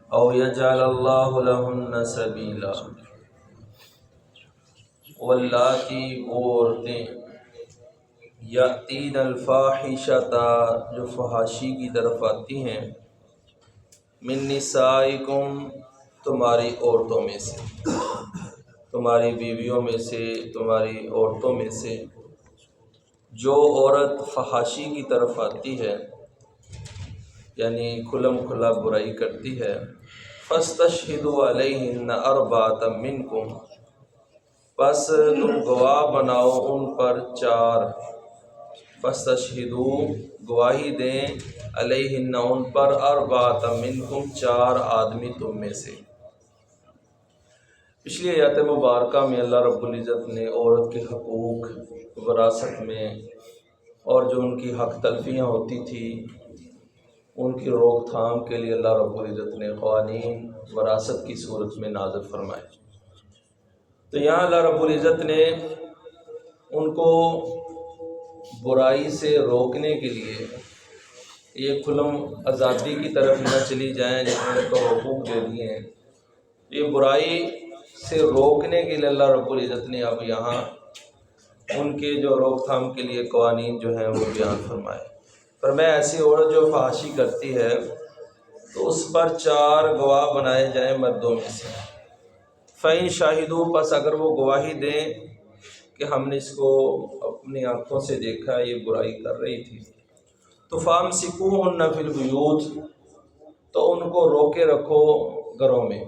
او یجعل اللہ لہن سبیلا، واللاتی وہ عورتیں یاتین الفاحشۃ جو فحاشی کی طرف آتی ہیں، من نسائکم تمہاری عورتوں میں سے، تمہاری بیویوں میں سے، تمہاری عورتوں میں سے جو عورت فحاشی کی طرف آتی ہے یعنی کھلم کھلا برائی کرتی ہے، فاستشہدوا علیہن اربعۃ منکم، پس تم گواہ بناؤ ان پر 4، فاستشہدوا گواہی دیں، علیہن ان پر، اربعۃ منکم 4 آدمی تم میں سے۔ پچھلی آیات مبارکہ میں اللہ رب العزت نے عورت کے حقوق وراثت میں اور جو ان کی حق تلفیاں ہوتی تھی ان کی روک تھام کے لیے اللہ رب العزت نے قوانین وراثت کی صورت میں نازل فرمائے۔ تو یہاں اللہ رب العزت نے ان کو برائی سے روکنے کے لیے یہ کھلم آزادی کی طرف نہ چلی جائیں جنہوں ان کو حقوق دے دیے ہیں، یہ برائی سے روکنے کے لیے اللہ رب العزت نے اب یہاں ان کے جو روک تھام کے لیے قوانین جو ہیں وہ بیان فرمائے۔ فرمایا ایسی عورت جو فحاشی کرتی ہے تو اس پر 4 گواہ بنائے جائیں مردوں میں سے، فَإِن شَاهِدُوا، پس اگر وہ گواہی دیں کہ ہم نے اس کو اپنی آنکھوں سے دیکھا یہ برائی کر رہی تھی، تو فَأَمْسِكُوهُنَّ فِي الْبُيُوتِ، تو ان کو روکے رکھو گھروں میں،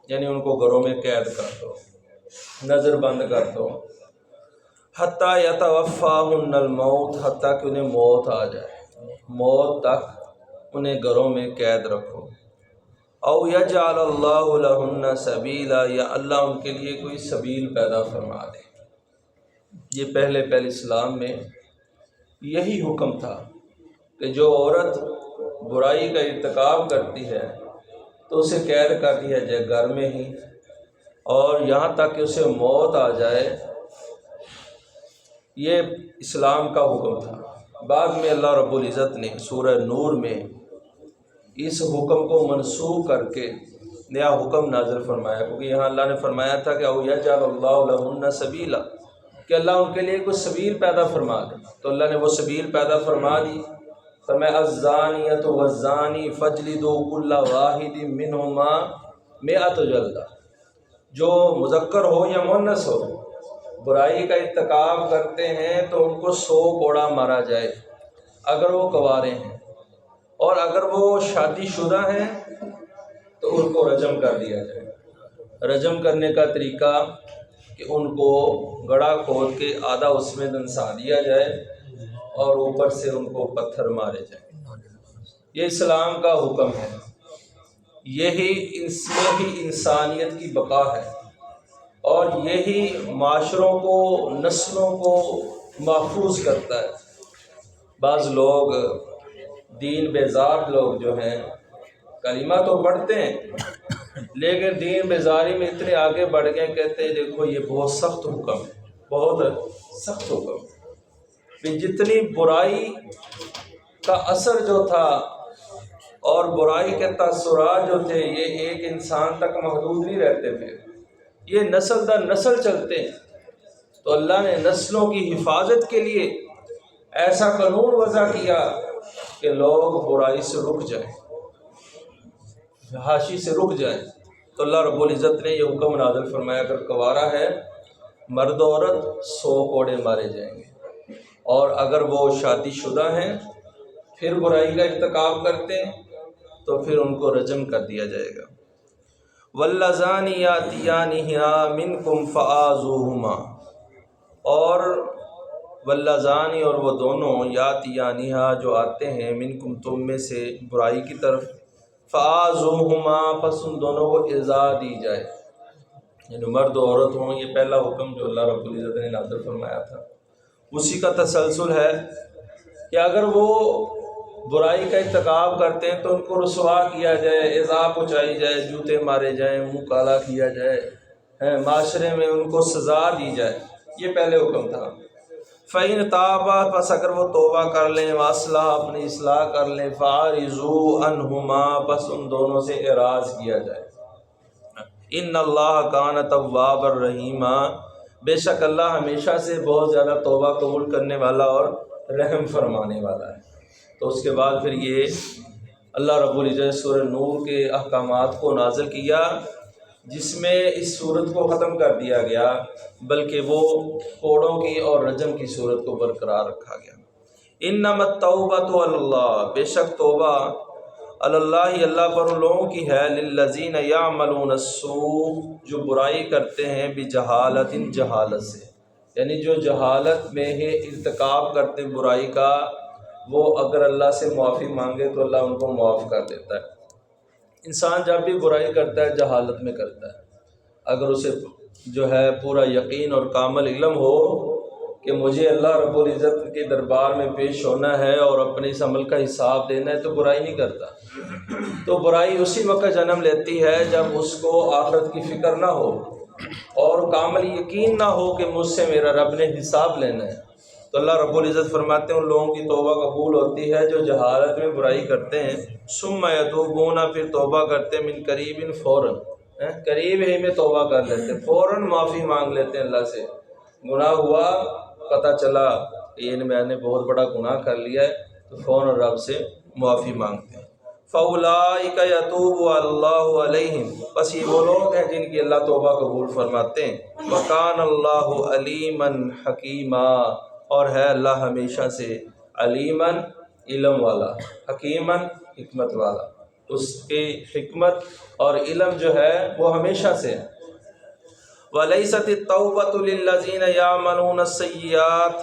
یعنی ان کو گھروں میں قید کر دو، نظر بند کر دو، حتیٰ یتوفاہن الموت، حتیٰ کہ انہیں موت آ جائے، موت تک انہیں گھروں میں قید رکھو، او یجعل اللہ لہن سبیلا، یا اللہ ان کے لیے کوئی سبیل پیدا فرما دے۔ یہ پہلے اسلام میں یہی حکم تھا کہ جو عورت برائی کا ارتکاب کرتی ہے تو اسے قید کر دیا جائے گھر میں ہی، اور یہاں تک کہ اسے موت آ جائے، یہ اسلام کا حکم تھا۔ بعد میں اللہ رب العزت نے سورہ نور میں اس حکم کو منسوخ کر کے نیا حکم نازل فرمایا، کیونکہ یہاں اللہ نے فرمایا تھا کہ او یجعل اللہ لہن سبیلا، کہ اللہ ان کے لیے کوئی سبیل پیدا فرما دے، تو اللہ نے وہ سبیل پیدا فرما دی۔ فرمایا الزانیۃ والزانی فاجلدوا کل واحد منہما 100 جلدہ، جو مذکر ہو یا مؤنث ہو برائی کا ارتکاب کرتے ہیں تو ان کو 100 کوڑا مارا جائے اگر وہ کنوارے ہیں، اور اگر وہ شادی شدہ ہیں تو ان کو رجم کر دیا جائے۔ رجم کرنے کا طریقہ کہ ان کو گڑھا کھود کے آدھا اس میں دنسا دیا جائے اور اوپر سے ان کو پتھر مارے جائیں۔ یہ اسلام کا حکم ہے، یہی انسانیت کی بقا ہے، اور یہی معاشروں کو، نسلوں کو محفوظ کرتا ہے۔ بعض لوگ دین بیزار لوگ جو ہیں کلمہ تو پڑھتے ہیں لیکن دین بیزاری میں اتنے آگے بڑھ گئے، کہتے ہیں دیکھو یہ بہت سخت حکم ہے، بہت سخت حکم ہے۔ جتنی برائی کا اثر جو تھا اور برائی کے تاثرات جو تھے یہ ایک انسان تک محدود نہیں رہتے تھے، یہ نسل در نسل چلتے ہیں، تو اللہ نے نسلوں کی حفاظت کے لیے ایسا قانون وضع کیا کہ لوگ برائی سے رک جائیں، فحاشی سے رک جائیں، تو اللہ رب العزت نے یہ حکم نازل فرمایا اگر کنوارا ہے مرد و عورت 100 کوڑے مارے جائیں گے، اور اگر وہ شادی شدہ ہیں پھر برائی کا ارتکاب کرتے ہیں تو پھر ان کو رجم کر دیا جائے گا۔ واللذان یاتیانہا منکم فآذوہما، اور واللذان، اور وہ دونوں، یاتیانہا جو آتے ہیں، منکم تم میں سے، برائی کی طرف، فآذوہما، پس ان دونوں کو ایذا دی جائے، یعنی مرد و عورت ہوں۔ یہ پہلا حکم جو اللہ رب العزت نے نازل فرمایا تھا اسی کا تسلسل ہے کہ اگر وہ برائی کا ارتکاب کرتے ہیں تو ان کو رسوا کیا جائے، ایذا پہنچائی جائے، جوتے مارے جائیں، منہ کالا کیا جائے، معاشرے میں ان کو سزا دی جائے، یہ پہلے حکم تھا۔ فَإِن تَابَا پس اگر وہ توبہ کر لیں، واصلح اپنی اصلاح کر لیں، فَأَعْرِضُوا عَنْهُمَا پس ان دونوں سے اعراض کیا جائے۔ ان اللہ کان توابا الرحیما، بے شک اللہ ہمیشہ سے بہت زیادہ توبہ قبول کرنے والا اور رحم فرمانے والا ہے۔ تو اس کے بعد پھر یہ اللہ رب العزت سورہ نور کے احکامات کو نازل کیا، جس میں اس صورت کو ختم کر دیا گیا، بلکہ وہ کوڑوں کی اور رجم کی صورت کو برقرار رکھا گیا۔ انما التوبۃ علی اللہ، بے شک توبہ اللہ اللہ پر ان لوگوں کی ہے، للذین یعملون السوء، جو برائی کرتے ہیں، بجہالت، جہالت سے، یعنی جو جہالت میں ہے ارتکاب کرتے ہیں برائی کا، وہ اگر اللہ سے معافی مانگے تو اللہ ان کو معاف کر دیتا ہے۔ انسان جب بھی برائی کرتا ہے جہالت میں کرتا ہے، اگر اسے جو ہے پورا یقین اور کامل علم ہو کہ مجھے اللہ رب العزت کے دربار میں پیش ہونا ہے اور اپنے اس عمل کا حساب دینا ہے، تو برائی نہیں کرتا۔ تو برائی اسی وقت جنم لیتی ہے جب اس کو آخرت کی فکر نہ ہو اور کامل یقین نہ ہو کہ مجھ سے میرا رب نے حساب لینا ہے۔ تو اللہ رب العزت فرماتے ہیں ان لوگوں کی توبہ قبول ہوتی ہے جو جہالت میں برائی کرتے ہیں، ثم یتوبون، پھر توبہ کرتے ہیں، من قریب، فوراً، قریب ہی میں توبہ کر لیتے ہیں، فوراً معافی مانگ لیتے ہیں اللہ سے۔ گناہ ہوا، پتہ چلا کہ میں نے بہت بڑا گناہ کر لیا ہے، تو فوراً رب سے معافی مانگتے ہیں۔ فَأُولَٰئِکَ یَتُوبُ اللَّهُ عَلَیْہِم، بس یہ وہ لوگ ہیں جن کی اللہ توبہ قبول فرماتے ہیں۔ وَكَانَ اللَّهُ عَلِیمًا حَکِیمًا، اور ہے اللہ ہمیشہ سے علیمًا، علم والا، حکیمًا، حکمت والا، اس کی حکمت اور علم جو ہے وہ ہمیشہ سے ہے۔ وَلَيْسَتِ التَّوْبَةُ لِلَّذِينَ يَعْمَلُونَ السَّيِّئَاتِ،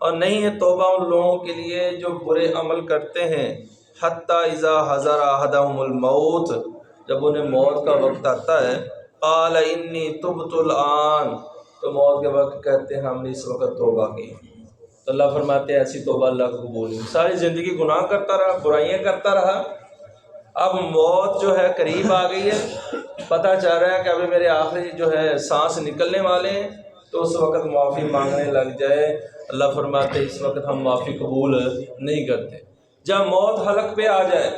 اور نہیں ہے توبہ ان لوگوں کے لیے جو برے عمل کرتے ہیں، حَتَّى إِذَا حَضَرَ أَحَدَهُمُ الْمَوْتُ، جب انہیں موت کا وقت آتا ہے، قَالَ إِنِّي تُبْتُ الْآنَ، تو موت کے وقت کہتے ہیں ہم نے اس وقت توبہ کی۔ تو اللہ فرماتے ہیں ایسی توبہ اللہ کو قبول نہیں۔ ساری زندگی گناہ کرتا رہا، برائیاں کرتا رہا، اب موت جو ہے قریب آ گئی ہے، پتہ چل رہا ہے کہ ابھی میرے آخری جو ہے سانس نکلنے والے ہیں، تو اس وقت معافی مانگنے لگ جائے، اللہ فرماتے ہیں اس وقت ہم معافی قبول نہیں کرتے۔ جب موت حلق پہ آ جائے،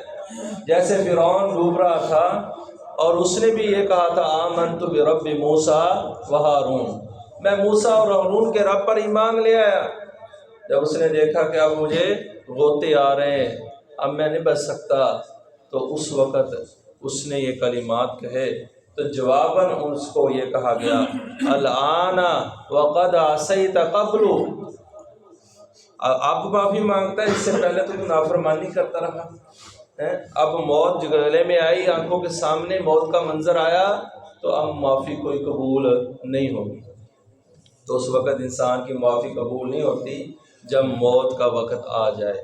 جیسے فرعون ڈوب رہا تھا اور اس نے بھی یہ کہا تھا آمنت برب موسیٰ وہارون، میں موسیٰ اور ہارون کے رب پر ایمان لے آیا، جب اس نے دیکھا کہ اب مجھے غوطے آ رہے ہیں، اب میں نہیں بچ سکتا، تو اس وقت اس نے یہ کلمات کہے، تو جواباً اس کو یہ کہا گیا الآن وقد عصیت قبل، اب معافی مانگتا ہے، اس سے پہلے تو نافرمانی کرتا رہا، اب موت گلے میں آئی، آنکھوں کے سامنے موت کا منظر آیا، تو اب معافی کوئی قبول نہیں ہوگی۔ تو اس وقت انسان کی معافی قبول نہیں ہوتی جب موت کا وقت آ جائے۔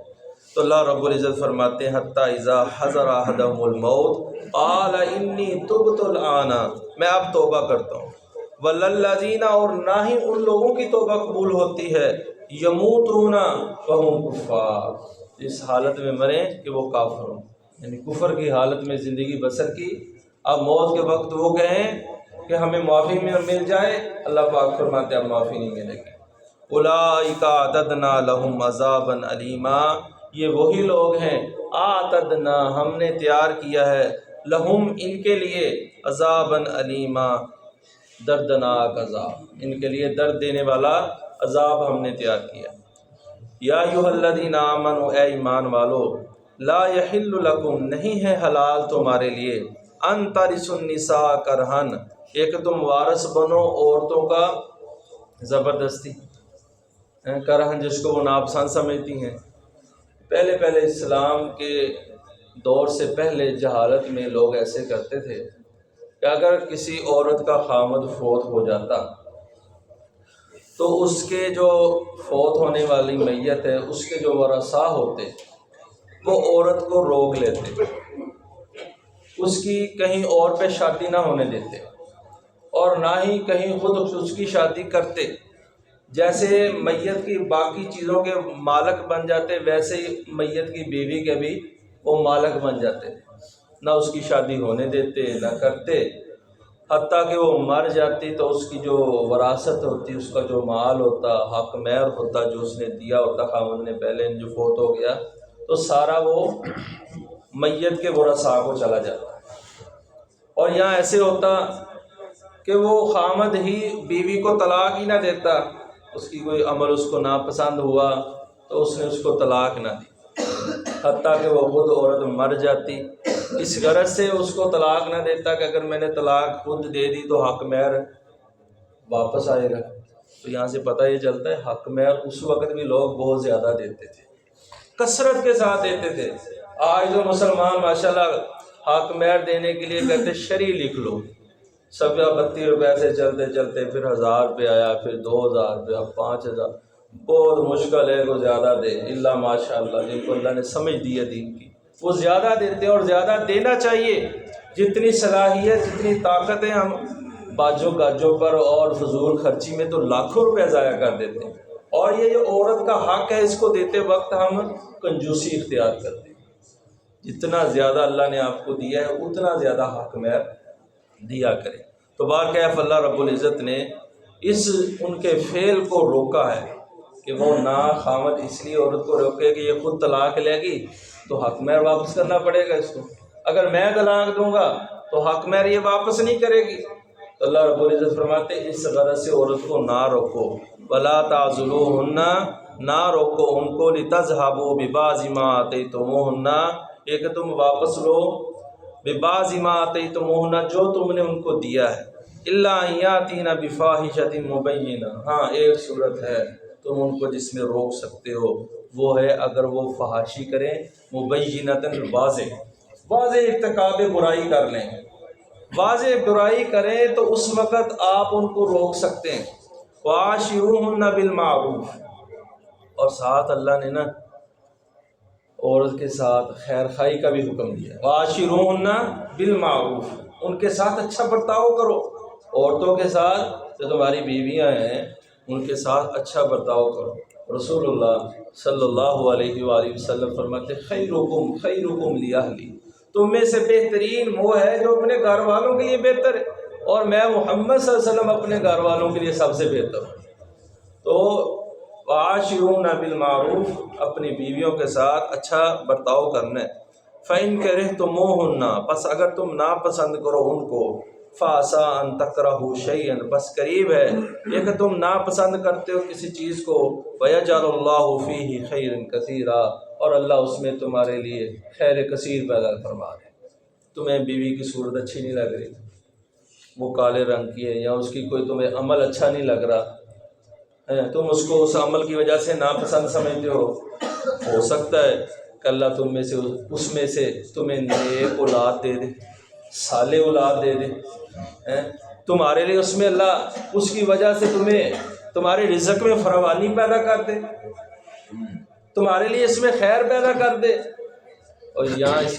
تو اللہ رب العزت فرماتے ہیں حتی اذا حضر احدهم الموت قال انی تبت الآن، میں اب توبہ کرتا ہوں۔ والذین، اور نہ ہی ان لوگوں کی توبہ قبول ہوتی ہے، یموتون وہم کفار، اس حالت میں مریں کہ وہ کافر ہوں، یعنی کفر کی حالت میں زندگی بسر کی، اب موت کے وقت وہ کہیں کہ ہمیں معافی مل جائے، اللہ پاک فرماتے اب معافی نہیں ملے گی۔ اولئک اعتدنا لہم عذابا علیما، یہ وہی لوگ ہیں، اعتدنا، ہم نے تیار کیا ہے، لہم، ان کے لیے، عذابا علیما، دردناک عذاب، ان کے لیے درد دینے والا عذاب ہم نے تیار کیا۔ یا ایھا الذین آمنوا، اے ایمان والو، لا یحل لکم، نہیں ہے حلال تمہارے لیے، ان ترثوا النساء کرہن، ایک تم وارث بنو عورتوں کا زبردستی، کرہن جس کو وہ ناپسند سمجھتی ہیں۔ پہلے اسلام کے دور سے پہلے جہالت میں لوگ ایسے کرتے تھے کہ اگر کسی عورت کا خامد فوت ہو جاتا تو اس کے جو فوت ہونے والی میت ہے، اس کے جو ورثاء ہوتے وہ عورت کو روک لیتے، اس کی کہیں اور پہ شادی نہ ہونے دیتے، اور نہ ہی کہیں خود اس کی شادی کرتے۔ جیسے میت کی باقی چیزوں کے مالک بن جاتے، ویسے ہی میت کی بیوی کے بھی وہ مالک بن جاتے، نہ اس کی شادی ہونے دیتے نہ کرتے۔ حتیٰ کہ وہ مر جاتی تو اس کی جو وراثت ہوتی، اس کا جو مال ہوتا، حق مہر ہوتا جو اس نے دیا ہوتا خاوند نے پہلے جو فوت ہو گیا، تو سارا وہ میت کے ورثاء کو چلا جاتا۔ اور یہاں ایسے ہوتا کہ وہ خامد ہی بیوی کو طلاق ہی نہ دیتا، اس کی کوئی عمل اس کو ناپسند ہوا تو اس نے اس کو طلاق نہ دی، حتیٰ کہ وہ خود عورت مر جاتی، اس غرض سے اس کو طلاق نہ دیتا کہ اگر میں نے طلاق خود دے دی تو حق مہر واپس آئے گا۔ تو یہاں سے پتہ یہ چلتا ہے حق مہر اس وقت بھی لوگ بہت زیادہ دیتے تھے، کثرت کے ساتھ دیتے تھے۔ آج جو مسلمان ماشاءاللہ حق مہر دینے کے لیے کہتے شرعی لکھ لو، 32 روپے سے چلتے چلتے پھر 1000 روپے آیا، پھر 2000 روپے، اب 5000۔ بہت مشکل ہے وہ زیادہ دے، اللہ ماشاءاللہ جن کو اللہ نے سمجھ دی ہے دین کی، وہ زیادہ دیتے اور زیادہ دینا چاہیے۔ جتنی صلاحیت، جتنی طاقت ہے، ہم باجوں گاجوں پر اور فضول خرچی میں تو لاکھوں روپے ضائع کر دیتے ہیں، اور یہ جو عورت کا حق ہے اس کو دیتے وقت ہم کنجوسی اختیار کرتے ہیں۔ جتنا زیادہ اللہ نے آپ کو دیا ہے اتنا زیادہ حق مہر دیا کرے۔ تو بہرکیف اللہ رب العزت نے ان کے فعل کو روکا ہے کہ وہ نہ خامد اس لیے عورت کو روکے کہ یہ خود طلاق لے گی تو حق مہر واپس کرنا پڑے گا اس کو، اگر میں طلاق دوں گا تو حق مہر یہ واپس نہیں کرے گی۔ تو اللہ رب العزت فرماتے اس غرض سے عورت کو نہ روکو، وَلَا تَعْضُلُوهُنَّ، نہ روکو ان کو، لِتَذْهَبُوا بِبَعْضِ مَا آتَيْتُمُوهُنَّ، یہ کہ تم واپس لو، بِبَعْضِ مَا آتَيْتُمُوهُنَّ جو تم نے ان کو دیا ہے، إِلَّا أَن يَأْتِينَ بِفَاحِشَةٍ مُبَيِّنَةٍ، ہاں ایک صورت ہے تم ان کو جس میں روک سکتے ہو، وہ ہے اگر وہ فحاشی کریں، مبینۃ واضح ارتکاب برائی کر لیں، واضح برائی کریں تو اس وقت آپ ان کو روک سکتے ہیں۔ وَعَاشِرُوهُنَّ بِالْمَعْرُوفِ، اور ساتھ اللہ نے نا عورت کے ساتھ خیر خائی کا بھی حکم دیا، وَعَاشِرُوهُنَّ بِالْمَعْرُوفِ، ان کے ساتھ اچھا برتاؤ کرو، عورتوں کے ساتھ جو تمہاری بیویاں ہیں ان کے ساتھ اچھا برتاؤ کرو۔ رسول اللہ صلی اللہ علیہ وآلہ وسلم فرماتے خیرکم خیرکم لأہلی، تم میں سے بہترین وہ ہے جو اپنے گھر والوں کے لیے بہتر ہے، اور میں محمد صلی اللہ علیہ وسلم اپنے گھر والوں کے لیے سب سے بہتر ہوں۔ تو وعاشرون بالمعروف، اپنی بیویوں کے ساتھ اچھا برتاؤ کرنا ہے۔ فإن کرہتموہن، پس اگر تم ناپسند کرو ان کو، فعسیٰ ان تکرہوا شیئا، بس قریب ہے یہ کہ تم ناپسند کرتے ہو کسی چیز کو، ویجعل اللہ فیہ خیرا کثیرا، اور اللہ اس میں تمہارے لیے خیر کثیر پیدا فرما دے۔ تمہیں بیوی کی صورت اچھی نہیں لگ رہی، وہ کالے رنگ کی ہے، یا اس کی کوئی تمہیں عمل اچھا نہیں لگ رہا ہے، تم اس کو اس عمل کی وجہ سے ناپسند سمجھتے ہو سکتا ہے کہ اللہ تم میں سے اس میں سے تمہیں نیک اولاد دے دے، صالح اولاد دے دے، تمہارے لیے اس میں اللہ اس کی وجہ سے تمہیں تمہارے رزق میں فراوانی پیدا کر دے، تمہارے لیے اس میں خیر پیدا کر دے۔ اور یہاں اس